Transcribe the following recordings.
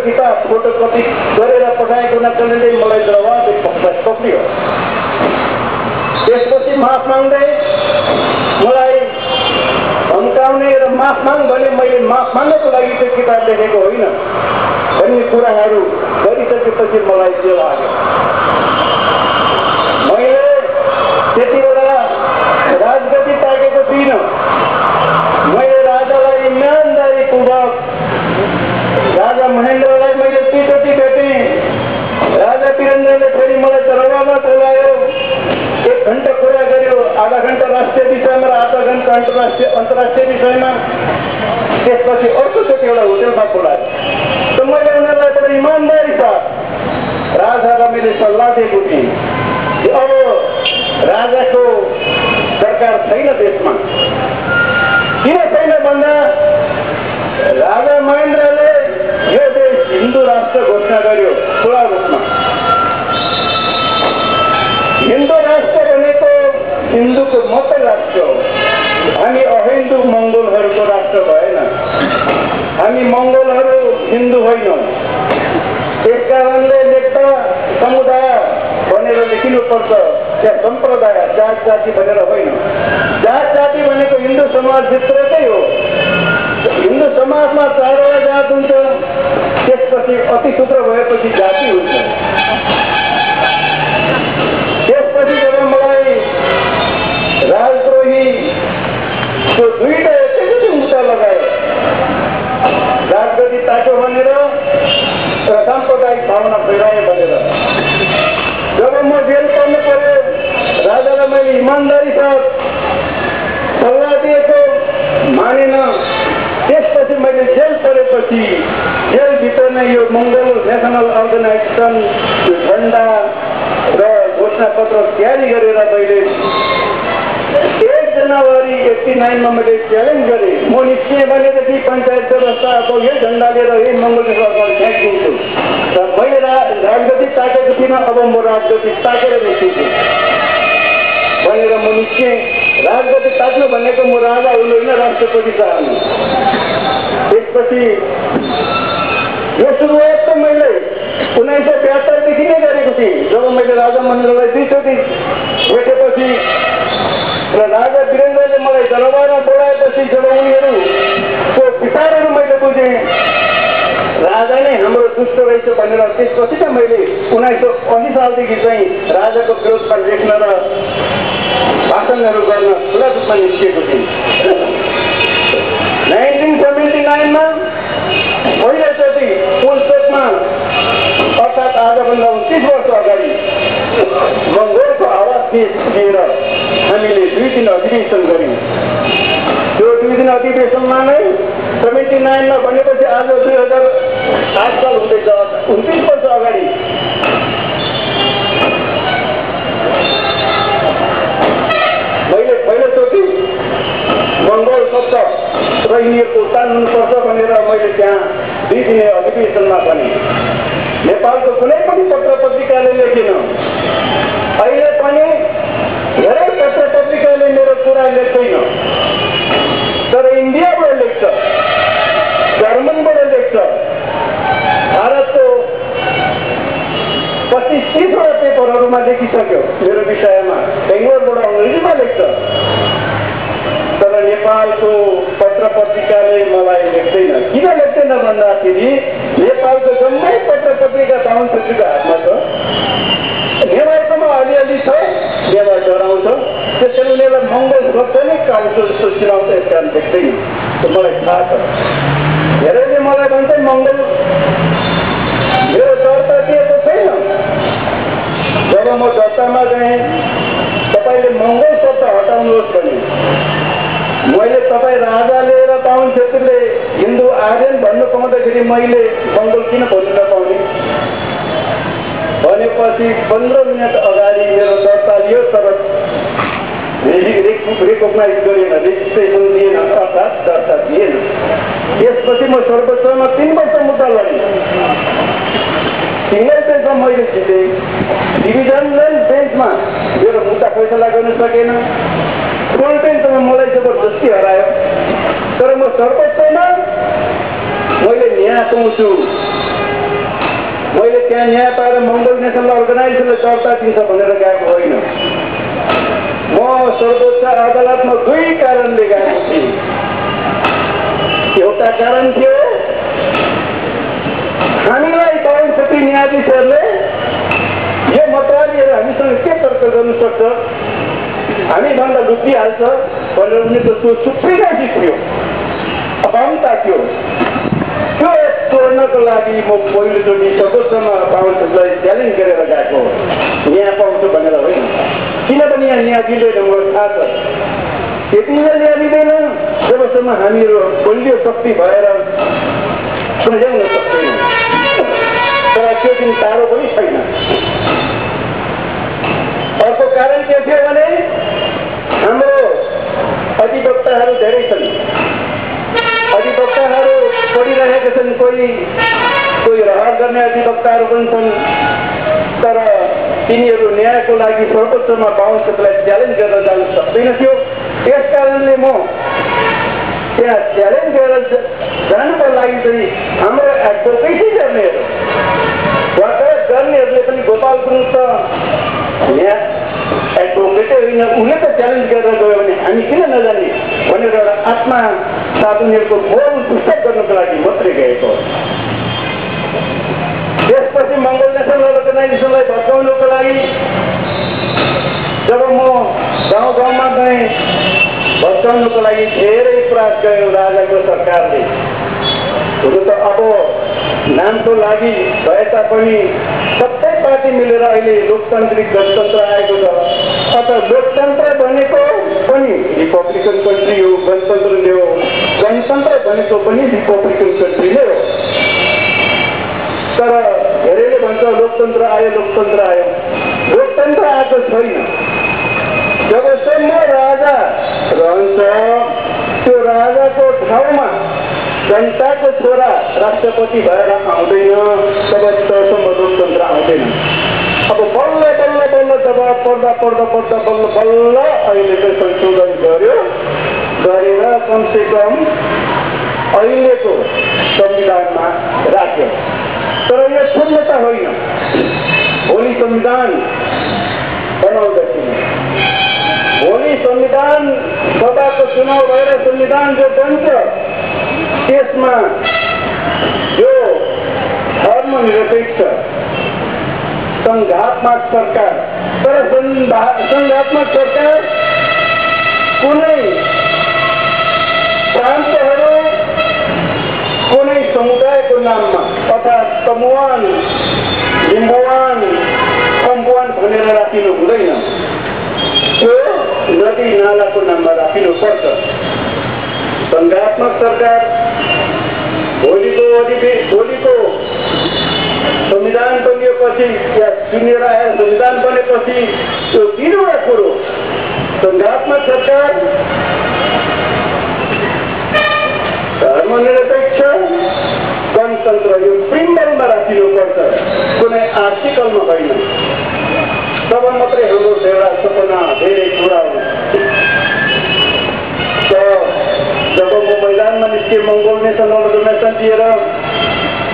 किताब फोटोकपी गरेर पठाएको नकारणले मलाई दरबारले पक्रियो। त्यसपछि माफ माग्दै मलाई धम्काउने र माफ माग भने मैले माफ माग्नको लागि त्यो किताब लेखेको होइन भन्ने कुराहरू गरिसकेपछि मलाई त्यो लाग्यो। मैले त्यति बेला राजगति ताकेको थिइनँ। मैले राजालाई इमानदारीपूर्वक राजा महेन्द्रलाई मैले पिटोटी भेटेँ। राजा वीरेन्द्रले फेरि मलाई दरबारमा बोलायो। 1 घण्टा कुरा गर्यो, आधा घण्टा राष्ट्रिय विषयमा र आधा घण्टा अन्तर्राष्ट्रिय विषयमा। त्यसपछि अर्कोचोटि एउटा होटेलमा बोलायो। त मैले उनीहरूलाई बडो इमान्दारी साथ राजालाई मैले सल्लाह दिएको थिएँ कि अब राजाको सरकार छैन देशमा। किन छैन भन्दा राजा महेन्द्रले यो देश हिन्दू राष्ट्र घोषणा गर्यो खुला रूपमा। हिन्दू राष्ट्र भनेको हिन्दूको मात्रै राष्ट्र हो। हामी अहिन्दू मङ्गोलहरूको राष्ट्र भएन। हामी मङ्गोलहरू हिन्दू होइनौँ। त्यस कारणले लेख्दा समुदाय भनेर लेखिनुपर्छ, त्यहाँ सम्प्रदाय जात जाति भनेर होइन। जात जाति भनेको हिन्दू समाजभित्रकै हो। हिन्दू समाजमा 4वटा जात हुन्छ, त्यसपछि अति सूत्र भएपछि जाति हुन्छ। त्यसपछि जब मलाई राजद्रोहीको 2टा एकैचोटि मुद्दा लगायो, राजगति ताक्यो भनेर र साम्प्रदायिक भावना फैलाए भनेर। जब म जेल पर्नु पर्यो, राजालाई मैले इमान्दारी साथ सल्लाह दिएको मानेन। त्यसपछि मैले जेल परेपछि जेलभित्र नै यो मङ्गोल नेसनल अर्गनाइजेसन झन्डा र घोषणा पत्र तयारी गरेर मैले 1 जनवरी 89 मा मैले च्यालेन्ज गरेँ। म निश्चय भनेदेखि पञ्चायत व्यवस्था अब यही झन्डा लिएर यही मङ्गोल सरकार फ्याँकिदिन्छु। र मैले राजगति ताकेको थिइनँ, अब म राजगति ताकेर निस्किन्छु भनेर म निश्चय। राजगति ताक्नु भनेको म राजा हुनु होइन, राष्ट्रपति चाहनु। त्यसपछि यो सुरुवात त मैले 1972 देखि नै गरेको थिएँ। जब मैले राजा महेन्द्रलाई 2 चोटि भेटेपछि र राजा वीरेन्द्रले मलाई दरबारमा बोलाएपछि जब उनीहरूको विचारहरू मैले बुझेँ, राजा नै हाम्रो दुष्ट रहेछ भनेर, त्यसपछि त मैले 1980 सालदेखि चाहिँ राजाको विरोधमा लेख्न र भाषणहरू गर्न खुला रूपमा निस्किएको थिएँ। 1979 मा पहिलोचोटि पुलचोकमा, अर्थात् आजभन्दा 29 वर्ष अगाडि मङ्गोलको आवाज दिएर हामीले 2 दिन अधिवेशन गऱ्यौँ। त्यो 2 दिन अधिवेशनमा नै 79 मा भनेपछि आज 2008 साल हुँदैछ, 29 वर्ष अगाडि मैले पहिलोचोटि मङ्गोल शब्द र यिनीहरूको उत्थान हुनुपर्छ भनेर मैले त्यहाँ 2 दिने अधिवेशनमा भने। नेपालको कुनै पनि पत्र पत्रिकाले लेखेन। अहिले पनि धेरै पत्र पत्रिकाले मेरो कुरा लेख्दैन, तर इन्डियाबाट लेख्छ, जर्मनबाट लेख्छ। भारतको 25-30 पेपरहरूमा लेखिसक्यो मेरो विषयमा। बेङ्गलोरबाट अङ्ग्रेजीमा लेख्छ, तर नेपालको पत्र पत्रिकाले मलाई लेख्दैन। किन लेख्दैन भन्दाखेरि नेपालको जम्मै पत्र पत्रिका बाहुनछेत्रीको हातमा छ। नेवारकोमा अलिअलि छ, नेवार डराउँछ, त्यसैले उनीहरूलाई मङ्गोल शब्द नै काउन्सिल जस्तो चिनाउँछ। यस कारण लेख्दैन, मलाई थाहा छ। धेरैले मलाई भन्छ मङ्गोल, मेरो दर्ता दिएको छैन। जब म दर्तामा गएँ, तपाईँले मङ्गोल शब्द हटाउनुहोस् भने मैले तपाईँ राजाले र बाहुन छेत्रीले हिन्दू आर्यन भन्नु पाउँदाखेरि मैले मङ्गोल किन भन्नु नपाउने भनेपछि 15 मिनट अगाडि मेरो दर्ता लियो, तर रिकग्नाइज गरेन, रेजिस्ट्रेसन दिएन, अर्थात् दर्ता दिएन। त्यसपछि म सर्वोच्चमा 3 वर्ष मुद्दा लडेँ। सिङ्गल बेन्चमा मैले जितेँ, डिभिजन बेन्चमा मेरो मुद्दा फैसला गर्न सकेन, फुल बेन्चमा मलाई जबरजस्ती हरायो। तर म सर्वोच्चमा मैले न्याय पाउँछु त्यहाँ न्याय पाएर मङ्गोल नेसनल अर्गनाइजेसनले चर्चा दिन्छ भनेर गएको होइन। म सर्वोच्च अदालतमा दुई कारणले गएको थिएँ। एउटा कारण थियो हामीलाई 62 न्यायाधीशहरूले यो मतवादीहरू हामीसँग के तर्क गर्नु सक्छ, हामीभन्दा लुटिहाल्छ भनेर उनीहरूको सोच सुत्रिरहेको थियो, अहमता थियो। त्यो तोड्नको लागि म पहिलोचोटि सर्वोच्चमा पाउँछलाई च्यालेन्ज गरेर गएको न्याय पाउँछु भनेर होइन। किनभने यहाँ न्याय दिँदैन मलाई थाहा छ। त्यति बेला न्याय दिँदैन जबसम्म हामीहरू बलियो शक्ति भएर सुल्झाउन सक्दैनौँ। तर त्यो दिन टाढो पनि छैन। अर्को कारण के थियो भने हाम्रो अधिवक्ताहरू धेरै छन्। अधिवक्ताहरू पढिरहेका छन्, कोही रहर गर्ने अधिवक्ताहरू पनि छन्। तर तिनीहरू न्यायको लागि सर्वोच्चमा बाहुनलाई च्यालेन्ज गरेर जान सक्दैनथ्यो। त्यस कारणले म त्यहाँ च्यालेन्ज गरेर जानुको लागि चाहिँ हाम्रो एडभोकेसी गर्नेहरू वकालत गर्नेहरूले पनि गोपाल गुरुङ त न्याय एडभोकेटै होइन, उसले त च्यालेन्ज गरेर गयो भने हामी किन नजाने भनेर एउटा आत्मा साथ उनीहरूको मोल पुस्तक गर्नको लागि मात्रै गएको। त्यसपछि मङ्गोल नेसनल अर्गनाइजेसनलाई भत्काउनको लागि जब म गाउँ गाउँमा गएँ, भत्काउनको लागि धेरै प्रयास गर्यो राजाको सरकारले। हुनु त अब नामको लागि भए तापनि सबै पार्टी मिलेर अहिले लोकतान्त्रिक गणतन्त्र आएको छ। अत लोकतन्त्र भनेको पनि रिपब्लिकन कन्ट्री हो, गणतन्त्र नै हो। गणतन्त्र भनेको पनि रिपब्लिकन कन्ट्री नै हो। तर धेरैले भन्छ लोकतन्त्र आयो, लोकतन्त्र आयो। लोकतन्त्र आएको छैन। जबसम्म राजा रहन्छ त्यो राजाको ठाउँमा जनताको छोरा राष्ट्रपति भएर आउँदैन, तबसम्म लोकतन्त्र आउँदैन। अब बल्ल बल्ल बल्ल दबाब पर्दा बल्ल अहिलेको संशोधन गरेर कमसेकम अहिलेको संविधानमा राख्यो। तर यो शून्यता होइन। भोलि संविधान बनाउँदैछौँ। भोलि संविधान सभाको चुनाव भएर संविधान जो बन्छ त्यसमा जो धर्मनिरपेक्ष संघात्मक सरकार, तर संघात्मक सरकार कुनै प्रान्तहरू कुनै समुदायको नाममा अर्थात् तमुवान, लिम्बुवान, कम्बुवान भनेर राखिनु हुँदैन। त्यो नदी नालाको नाममा राखिनु पर्छ। संघात्मक सरकार भोलिको संविधान बनिएपछि या चुनेर आएर संविधान बनेपछि त्यो तिनवटा कुरो संघात्मक सरकार, धर्मनिरपेक्ष, गणतन्त्र यो प्रिम्बलमा राखिनुपर्छ, कुनै आर्टिकलमा होइन। तब मात्रै हाम्रो एउटा सपना धेरै पुरा हुन्छ। जब म मैदानमा निस्केँ मङ्गोल नेसनल अर्गनाइजेसन दिएर,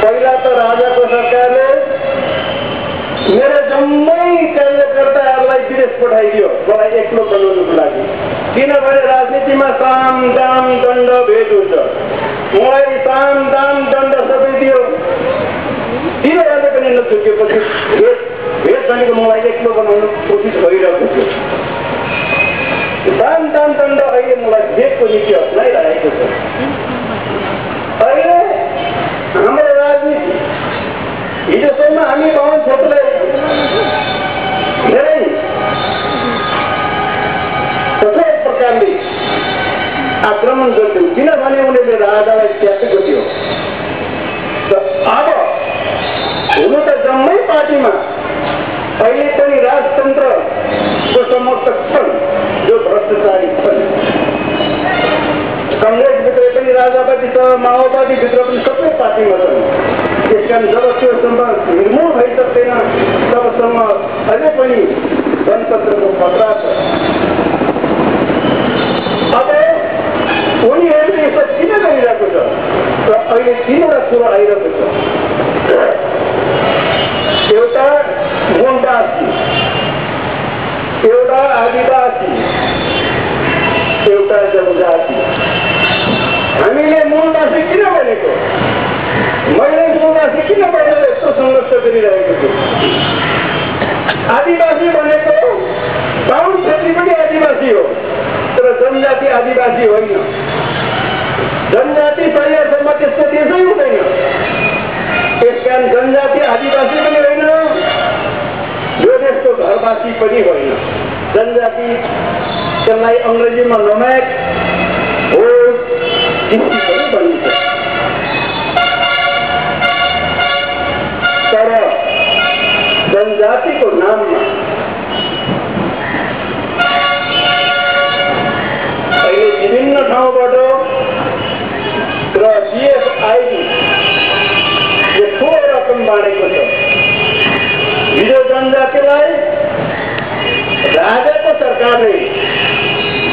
पहिला त राजाको सरकारले मेरो जम्मै कार्यकर्ताहरूलाई विदेश पठाइदियो मलाई एक्लो बनाउनुको लागि। किनभने राजनीतिमा साम दाम दण्ड भेद हुन्छ। मलाई साम दाम दण्ड सबै दियो, दिनभन्दा पनि नचुकेपछि भेद भनेको मलाई एक्लो बनाउनु कोसिस गरिरहेको थियो। साम दाम दण्ड अहिले मलाई भेदको नीति अप्नाइरहेको छ। अहिले हाम्रो राजनीति हिजोसम्म हामी बाहुन क्षेत्रलाई धेरै सफल प्रकारले आक्रमण गर्थ्यौँ, किनभने उनीहरूले राजालाई त्यागेको थियो। अब हुनु त जम्मै पार्टीमा अहिले पनि राजतन्त्रको समर्थक छन् जो भ्रष्टाचारी छन्। कङ्ग्रेसभित्र पनि राजावादी छ, माओवादीभित्र पनि सबै पार्टीमा छन्। त्यस कारण जब त्योसम्म निर्मूल भइसक्दैन तबसम्म अझै पनि गणतन्त्रको खतरा छ। अब उनीहरूले यसो किन गरिरहेको छ र अहिले 3वटा कुरो आइरहेको छ। जाति हामीले मूलवासी किन भनेको मैले मूलवासी किन भनेर यस्तो सङ्घर्ष गरिरहेको छु आदिवासी भनेको बाहुन क्षेत्री पनि आदिवासी हो तर जनजाति आदिवासी होइन जनजाति शरीरसम्म त्यस्तो देशै हुँदैन त्यसकारण जनजाति आदिवासी पनि होइन यो देशको घरवासी पनि होइन जनजाति त्यसलाई अङ्ग्रेजीमा नोम्याड हो पनि भनिन्छ तर जनजातिको नाममा अहिले विभिन्न ठाउँबाट र जीएफआईले ठुलो रकम बाँडेको छ हिजो जनजातिलाई राजाको सरकारले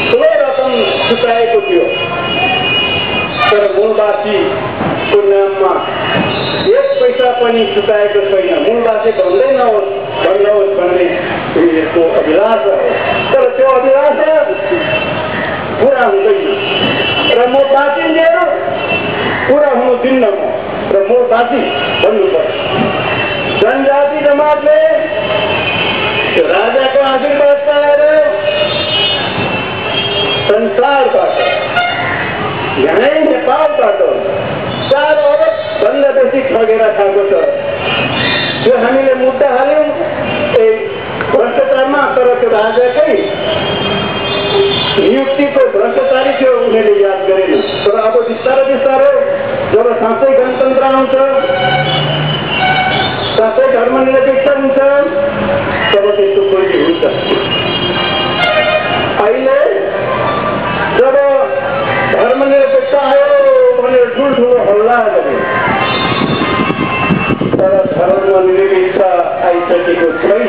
ठुलो रकम छुटाएको थियो तर मूलवासीको नाममा एक पैसा पनि छुटाएको छैन मूलवासी भन्दै नहोस् भन्ने उनीहरूको अभिलाषा हो तर त्यो अभिलाषा पुरा हुँदैन र म बाँचिन्जेल पुरा हुनु दिन्न म र म बाँची भन्नुपर्छ जनजाति जमातले राजाको आशीर्वाद पाएर संसारबाट यहीँ नेपालबाट 4 अरब भन्दा बेसी ठगेर खाएको छ त्यो हामीले मुद्दा हाल्यौँ भ्रष्टाचारमा तर त्यो राजाकै नियुक्तिको भ्रष्टाचारी थियो उनीहरूले याद गरेन तर अब बिस्तारै बिस्तारै जब साँच्चै गणतन्त्र आउँछ साँच्चै धर्मनिरपेक्ष हुन्छ तब त्यस्तो खोजी हुन्छ अहिले जब धर्मनिरपेक्ष आयो भनेर ठुल्ठुलो हल्ला गरे तर धर्मनिरपेक्ष आइसकेको छैन